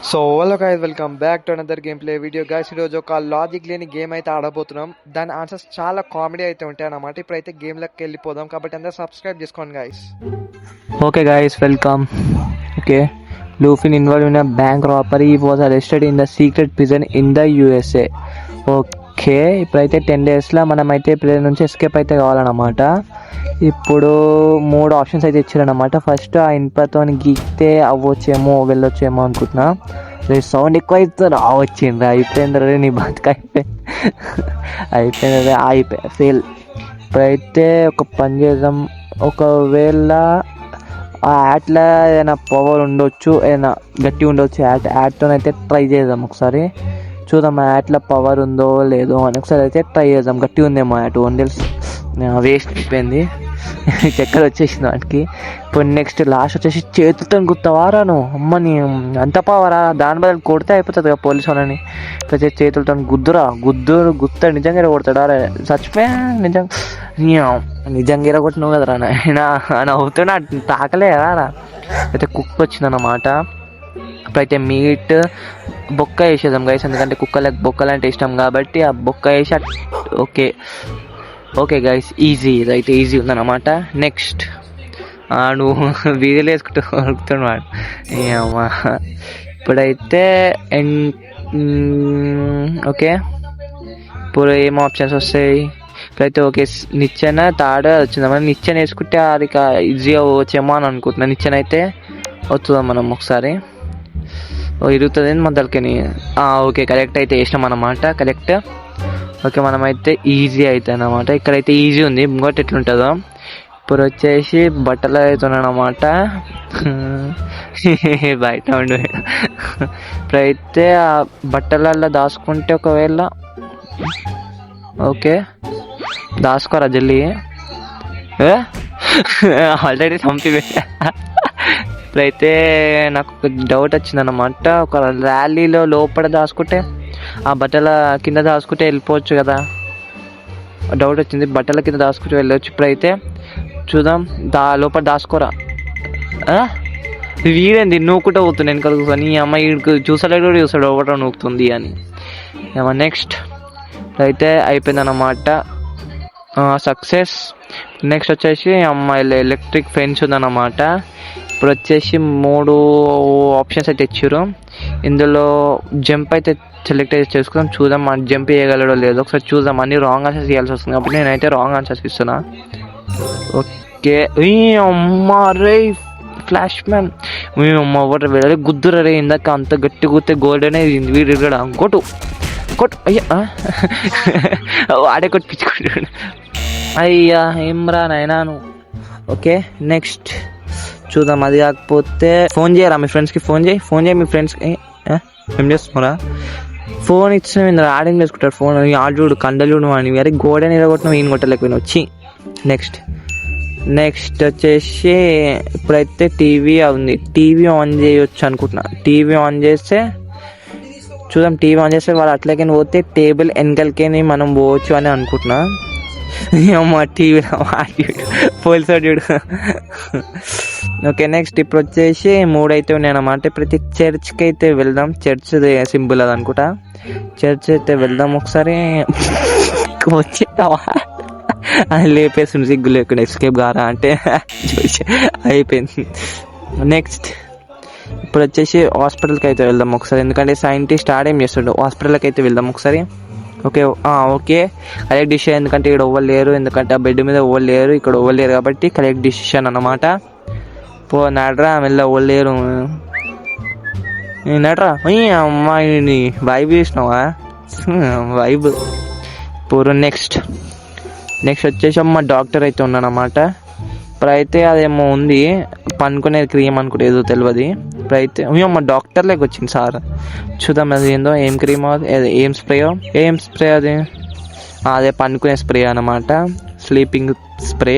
So hello guys, welcome back to another game play video guys. ఈరోజు ఒక logic లేని game అయితే ఆడబోతున్నాం. దాని ఆన్సర్స్ చాలా కామెడీ అయితే ఉంటాయి అన్నమాట. ఇప్పుడైతే గేమ్లోకి వెళ్ళిపోదాం, కాబట్టి అందరూ సబ్స్క్రైబ్ చేసుకోండి guys. Okay guys, welcome. Okay. Luffy involved in a bank robbery. He was arrested in the secret prison in the USA. Okay, ఇప్పుడైతే 10 డేస్లో మనమైతే ప్రిజన్ నుంచి ఎస్కేప్ అయితే కావాలన్నమాట. ఇప్పుడు 3 ఆప్షన్స్ అయితే ఇచ్చారన్నమాట. ఫస్ట్ ఆ ఇనుపతో గీక్తే అవ్వచ్చేమో వెళ్ళొచ్చేమో అనుకుంటున్నా. సౌండ్ ఎక్కువ అయితే రావచ్చింది. అయిపోయింది రే నీ బతుక, అయిపోయింది అయిపోయి ఫెయిల్. ఇప్పుడైతే ఒక పని చేద్దాం. ఒకవేళ ఆ యాడ్లో ఏదైనా పవర్ ఉండొచ్చు, ఏదైనా గట్టి ఉండొచ్చు. యాడ్తోనైతే ట్రై చేద్దాం ఒకసారి, చూద్దాం ఆ యాడ్లో పవర్ ఉందో లేదో అని. ఒకసారి అయితే ట్రై చేద్దాం. గట్టి ఉందేమో యాడ్. వండల్స్ వేస్ట్ అయిపోయింది, చక్కెర వచ్చేసింది వాటికి. ఇప్పుడు నెక్స్ట్ లాస్ట్ వచ్చేసి చేతులతో గుర్తవారాను. అమ్మని అంత పవరా, దాని బదులు కొడితే అయిపోతుంది కదా పోలీసు వాళ్ళని. ఇప్పుడు చేతులతో గుద్దురు నిజంగా కొడతాడు. అరే చచ్చిపోయా నిజంగా కొట్టినావు కదరా అని అవుతున్నా, తాకలే కదా. అయితే కుక్క వచ్చిందన్నమాట. ఇప్పుడైతే మీట్ బొక్క వేసేద్దాం గైస్, ఎందుకంటే కుక్కలకు బొక్కలు అంటే ఇష్టం కాబట్టి ఆ బొక్క వేసి ఓకే గైస్, ఈజీ. ఇదైతే ఈజీ ఉందన్నమాట. నెక్స్ట్ నువ్వు వీధిలో వేసుకుంటూ ఉరుకుతున్నాడు. అమ్మా ఇప్పుడైతే ఓకే, ఇప్పుడు ఏం ఆప్షన్స్ వస్తాయి? ఇప్పుడైతే ఓకే, నిచ్చెన తాడ వచ్చిందా. మనం నిచ్చెన వేసుకుంటే అది ఈజీగా వచ్చేమో అని అనుకుంటున్నాను. నిచ్చెన అయితే వస్తుందా మనం ఒకసారి ఇరుగుతుంది మొదలకని. ఓకే, కరెక్ట్ అయితే వేసినాం అన్నమాట. కరెక్ట్. ఓకే, మనమైతే ఈజీ అవుతుంది అన్నమాట. ఇక్కడైతే ఈజీ ఉంది. ఇంకోటి ఎట్లుంటుందో ఇప్పుడు వచ్చేసి బట్టలు అవుతున్నాయన్నమాట. బయట ఉండి ఇప్పుడైతే ఆ బట్టలల్లో దాచుకుంటే ఒకవేళ ఓకే దాచుకోరా జల్లి, ఆల్రెడీ చంపిపోయా. ఇప్పుడైతే నాకు ఒక డౌట్ వచ్చిందన్నమాట. ఒక ర్యాలీలో లోపల దాచుకుంటే ఆ బట్టల కింద దాచుకుంటే వెళ్ళిపోవచ్చు కదా. డౌట్ వచ్చింది, బట్టల కింద దాచుకుంటే వెళ్ళవచ్చు. ఇప్పుడైతే చూద్దాం. లోపల దాచుకోరా. వీడేంది నూకుంటూ పోతుంది వెనకాల కూర్చొని. ఈ అమ్మాయి చూసలేడు కూడా చూసాడు ఒకటో నూకుతుంది అని. నెక్స్ట్ అయితే అయిపోయిందన్నమాట, సక్సెస్. నెక్స్ట్ వచ్చేసి అమ్మాయిలు ఎలక్ట్రిక్ ఫెన్స్ ఉందన్నమాట. ఇప్పుడు వచ్చేసి 3 ఆప్షన్స్ అయితే ఇచ్చారు. ఇందులో జంప్ అయితే సెలెక్ట్ అయితే చేసుకుందాం. చూద్దాం జంప్ చేయగలడో లేదో ఒకసారి చూద్దాం. అన్ని రాంగ్ ఆన్సర్స్ ఇవ్వాల్సి వస్తుంది కాబట్టి నేనైతే రాంగ్ ఆన్సర్స్ ఇస్తున్నా. ఓకే, అమ్మా రే ఫ్లాష్ మ్యాన్, అమ్మ ఒకటి వెళ్ళి గుద్దురా రే. ఇందాక అంత గట్టి గుర్తే గోల్డెన్ వీడు కొట్టు అయ్యా, ఆడే కొట్టించుకుంటాడు. అయ్యా ఏమ్రా నాయనాను. ఓకే, నెక్స్ట్ చూద్దాం. అది కాకపోతే ఫోన్ చేయరా మీ ఫ్రెండ్స్కి, ఫోన్ చేయి మీ ఫ్రెండ్స్కి. ఏం చేస్తున్నారా? ఫోన్ ఇచ్చిన ఆడేం చేసుకుంటారు ఫోన్. ఆడు చూడు కండలు చూడు అని వేరే గోడని ఎరగొట్టిన ఈయన కొట్టలేకపోయినా వచ్చి. నెక్స్ట్ వచ్చేసి ఇప్పుడైతే టీవీ ఉంది. టీవీ ఆన్ చేయొచ్చు అనుకుంటున్నా. టీవీ ఆన్ చేస్తే చూద్దాం. టీవీ ఆన్ చేస్తే వాళ్ళు అట్లకే పోతే టేబుల్ వెనకలకే మనం పోవచ్చు అని అనుకుంటున్నా. అమ్మ టీవీలో పోలీసు చూడు. ఓకే, నెక్స్ట్ ఇప్పుడు వచ్చేసి 3 అయితే ఉన్నాయి అన్నమాట. ఇప్పుడైతే చర్చ్కి అయితే వెళ్దాం. చర్చ్ సింబల్ అది అనుకుంటా. చర్చ్ అయితే వెళ్దాం ఒకసారి. వచ్చేస్తావా అది లేపేస్తుంది సిగ్గు లేకుండా. ఎస్కేప్ గారా అంటే చూసి అయిపోయింది. నెక్స్ట్ ఇప్పుడు వచ్చేసి హాస్పిటల్కి అయితే వెళ్దాం ఒకసారి, ఎందుకంటే సైంటిస్ట్ ఆడేం చేస్తాడు. హాస్పిటల్కి అయితే వెళ్దాం ఒకసారి. Okay correct decision. ఎందుకంటే ఇక్కడ ఓవర్ లేరు, ఎందుకంటే ఆ బెడ్ మీద ఓవర్ లేరు, ఇక్కడ ఓవర్ లేరు కాబట్టి కరెక్ట్ డిసిషన్ అన్నమాట. నడరా మెల్ల ఓవర్ లేరు నడరా. అమ్మాయిని వైబ్ చేసినావా? వైబ్ పూర్వ. నెక్స్ట్ వచ్చేసి అమ్మ డాక్టర్ అయితే ఉన్నానమాట. ఇప్పుడైతే అదేమో ఉంది పనుకునేది క్రీమ్ అనుకుంటే ఏదో తెలియదు. ఇప్పుడైతే అమ్మ డాక్టర్ లెక్క వచ్చింది సార్. చూద్దాం అది ఏందో, ఏం క్రీమ్, ఏం స్ప్రే అది. అదే పనుకునే స్ప్రే అనమాట, స్లీపింగ్ స్ప్రే.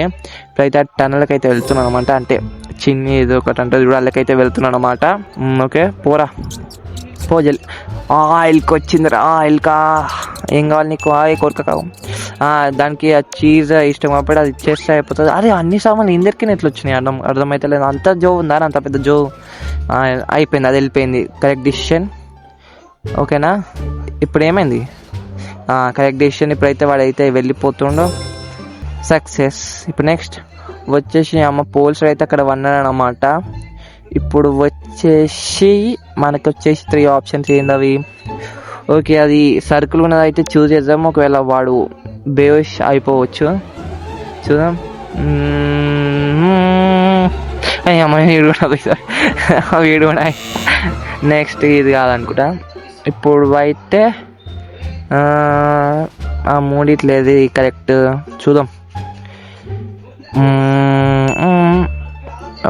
ఇప్పుడైతే ఆ టనల్కి అయితే వెళ్తున్నాను అనమాట. అంటే చిన్ని ఏదో ఒకటి అంటే చూడాలకైతే వెళ్తున్నాను అనమాట. ఓకే పో జల్లి. ఎల్క్ వచ్చిందిరా ఎల్కా, ఏం కావాలి నీకు? కోరిక కావు. దానికి ఆ చీజ్ ఇష్టం కాబట్టి అది ఇచ్చేస్తే అయిపోతుంది. అరే అన్ని సామాన్లు ఇందరికీ ఎట్లా వచ్చినాయి అర్థమైతే లేదు. అంత జో ఉందా, అంత పెద్ద జో. అయిపోయింది, అది వెళ్ళిపోయింది. Correct decision. ఓకేనా, ఇప్పుడు ఏమైంది? Correct decision. ఇప్పుడైతే వాడైతే వెళ్ళిపోతుండో. సక్సెస్. ఇప్పుడు నెక్స్ట్ వచ్చేసి పోల్స్ అయితే అక్కడ 1 అన్నమాట. ఇప్పుడు వచ్చేసి మనకు వచ్చేసి 3 ఆప్షన్స్ ఏంటవి? ఓకే, అది సర్కిల్ ఉన్నది అయితే చూస్ చేద్దాం. ఒకవేళ వాడు బేవష్ అయిపోవచ్చు, చూద్దాం. వీడు కూడా నెక్స్ట్ ఇది కాదనుకుంటా. ఇప్పుడు అయితే ఆ మూడిట్లేదు కరెక్ట్, చూద్దాం.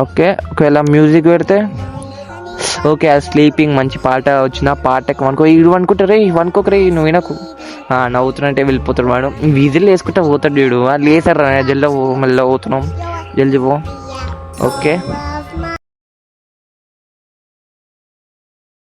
ఓకే, ఒకవేళ మ్యూజిక్ పెడితే ఓకే, అది స్లీపింగ్ మంచి పాట వచ్చిన పాటకు అనుకో. వీడు అనుకుంటారే అనుకోకరే, నువ్వు వినకు. నవ్వుతున్నట్టే వెళ్ళిపోతాడు వాడు. విజిల్ వేసుకుంటా పోతాడు వీడు. లేసారా జల్ది, మళ్ళీ పోతున్నాం, జల్ది పో. ఓకే.